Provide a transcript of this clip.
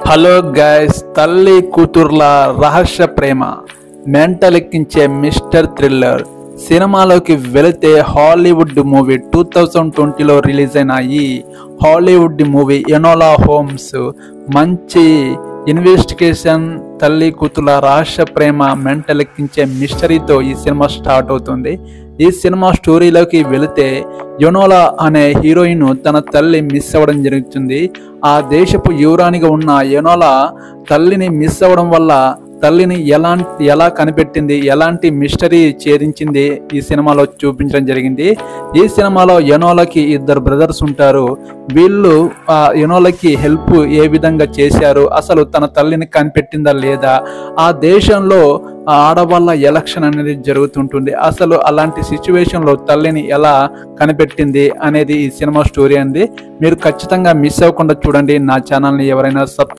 Hello guys, తల్లి కూతుర్ల రహస్య ప్రేమ మెంటలెక్కించే mister thriller సినిమాలోకి వెళితే హాలీవుడ్ మూవీ 2020లో రిలీజ్ అయిన ఈ హాలీవుడ్ మూవీ ఎనోలా హోమ్స్ మంచి ఇన్వెస్టిగేషన్, తల్లి కూతుర్ల రహస్య ప్రేమ మెంటలెక్కించే మిస్టరీతో ఈ సినిమా స్టార్ట్ అవుతుంది. ఈ సినిమా స్టోరీలోకి వెళితే ఎనోలా అనే హీరోయిన్ తన తల్లి మిస్ అవ్వడం జరుగుతుంది. ఆ దేశపు యువరాణిగా ఉన్న ఎనోలా తల్లిని మిస్ అవ్వడం వల్ల తల్లిని ఎలా కనిపెట్టింది, ఎలాంటి మిస్టరీ ఛేదించింది ఈ సినిమాలో చూపించడం జరిగింది. ఈ సినిమాలో ఎనోలాకి 2 బ్రదర్స్ ఉంటారు. వీళ్ళు ఎనోలాకి హెల్ప్ ఏ విధంగా చేశారు, అసలు తన తల్లిని కనిపెట్టిందా లేదా, ఆ దేశంలో ఆడవాళ్ళ ఎలక్షన్ అనేది జరుగుతుంటుంది, అసలు అలాంటి సిచ్యువేషన్లో తల్లిని ఎలా కనిపెట్టింది అనేది ఈ సినిమా స్టోరీ అండి. మీరు ఖచ్చితంగా మిస్ అవ్వకుండా చూడండి. నా ఛానల్ని ఎవరైనా